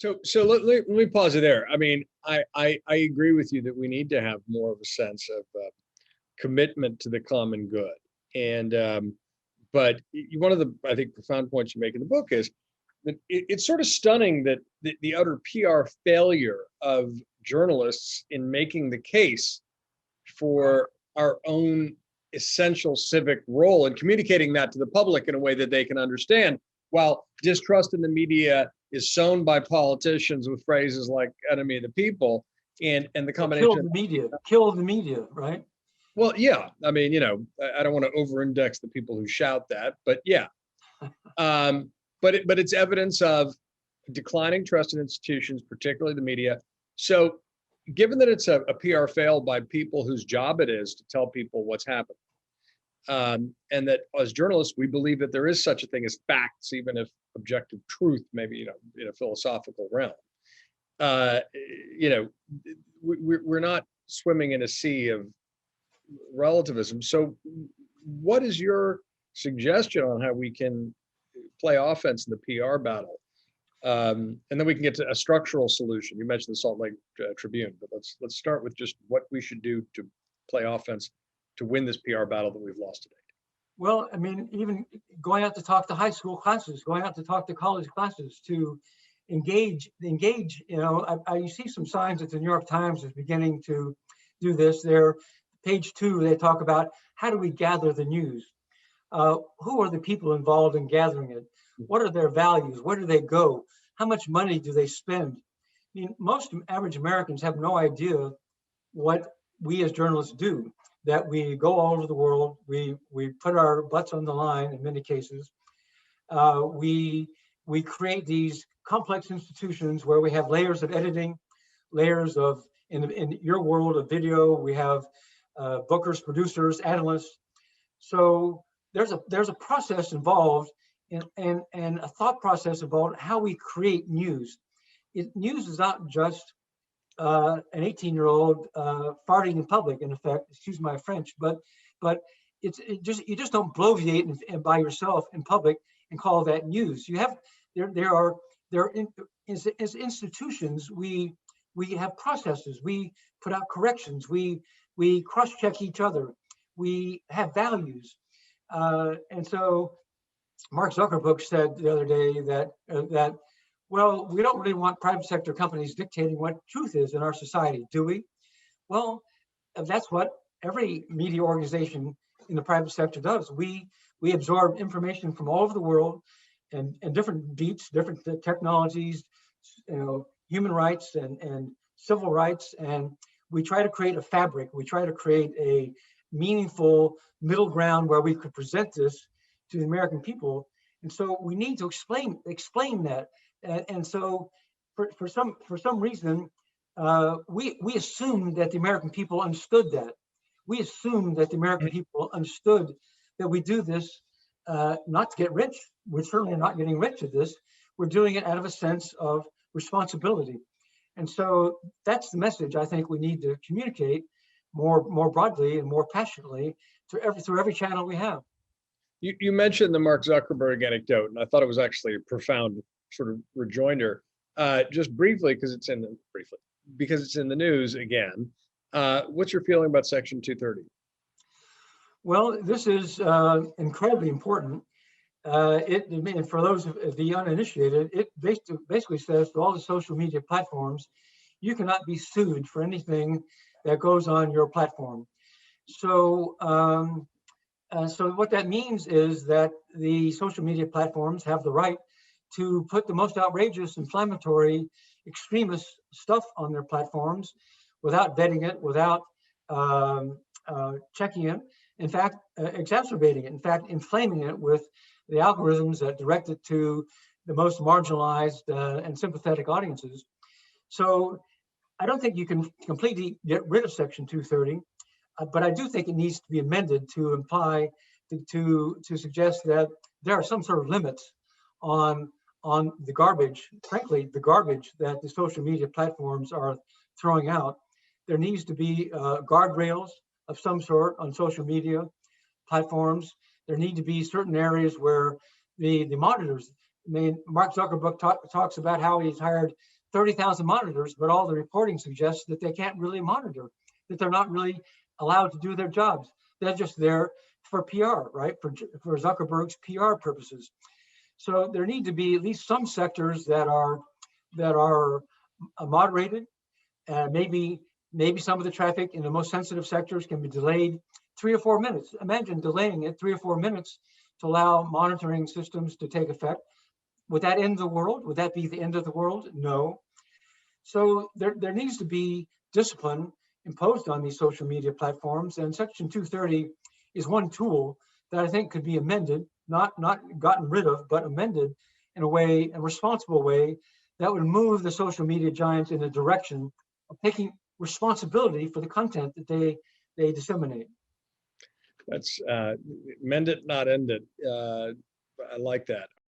So let me pause you there. I mean, I agree with you that we need to have more of a sense of commitment to the common good. And but one of the, I think, profound points you make in the book is that it's sort of stunning that the utter PR failure of journalists in making the case for our own essential civic role and communicating that to the public in a way that they can understand, while distrust in the media is sown by politicians with phrases like enemy of the people and the combination kill the media, right? Well, yeah, I mean, I don't want to over-index the people who shout that, but yeah. But it's evidence of declining trust in institutions, particularly the media. So given that it's a PR fail by people whose job it is to tell people what's happening, and that as journalists, we believe that there is such a thing as facts, even if objective truth, maybe, in a philosophical realm, we're not swimming in a sea of relativism. So what is your suggestion on how we can play offense in the PR battle? And then we can get to a structural solution. You mentioned the Salt Lake Tribune, but let's start with just what we should do to play offense to win this PR battle that we've lost today. Well, I mean, even going out to talk to high school classes, going out to talk to college classes, to engage. You see some signs that the New York Times is beginning to do this. There, page 2, they talk about how do we gather the news? Who are the people involved in gathering it? What are their values? Where do they go? How much money do they spend? I mean, most average Americans have no idea what we as journalists do, that we go all over the world. We put our butts on the line in many cases. We create these complex institutions where we have layers of editing, layers of, in your world of video, we have bookers, producers, analysts. So there's a process involved and a thought process about how we create news. News is not just an 18-year-old farting in public, in effect, excuse my French, but you just don't bloviate and by yourself in public and call that news. You have as institutions, we have processes, we put out corrections, we cross-check each other, we have values. And so Mark Zuckerberg said the other day that well, we don't really want private sector companies dictating what truth is in our society, do we? Well, that's what every media organization in the private sector does. We absorb information from all over the world and different beats, different technologies, human rights and civil rights, and we try to create a fabric. We try to create a meaningful middle ground where we could present this to the American people. And so we need to explain that. And so for some reason, we assumed that the American people understood that. We assumed that the American people understood that we do this not to get rich. We're certainly not getting rich at this. We're doing it out of a sense of responsibility. And so that's the message I think we need to communicate more broadly and more passionately through every channel we have. You mentioned the Mark Zuckerberg anecdote, and I thought it was actually a profound sort of rejoinder. Just briefly, because it's in the news again. What's your feeling about Section 230? Well, this is incredibly important. And for those of the uninitiated, it basically says to all the social media platforms, you cannot be sued for anything that goes on your platform. So, so what that means is that the social media platforms have the right to put the most outrageous, inflammatory, extremist stuff on their platforms without vetting it, without checking it, in fact, exacerbating it, in fact, inflaming it with the algorithms that direct it to the most marginalized and sympathetic audiences. So I don't think you can completely get rid of Section 230, but I do think it needs to be amended to imply, to suggest that there are some sort of limits on the garbage, frankly, the garbage that the social media platforms are throwing out. There needs to be guardrails of some sort on social media platforms. There need to be certain areas where the monitors, I mean, Mark Zuckerberg talks about how he's hired 30,000 monitors, but all the reporting suggests that they can't really monitor, that they're not really allowed to do their jobs. They're just there for PR, right? For Zuckerberg's PR purposes. So there need to be at least some sectors that are moderated. Maybe some of the traffic in the most sensitive sectors can be delayed 3 or 4 minutes. Imagine delaying it 3 or 4 minutes to allow monitoring systems to take effect. Would that end the world? Would that be the end of the world? No. So there needs to be discipline imposed on these social media platforms, and Section 230 is one tool that I think could be amended, not gotten rid of, but amended in a responsible way that would move the social media giants in the direction of taking responsibility for the content that they disseminate. That's mend it, not end it. I like that.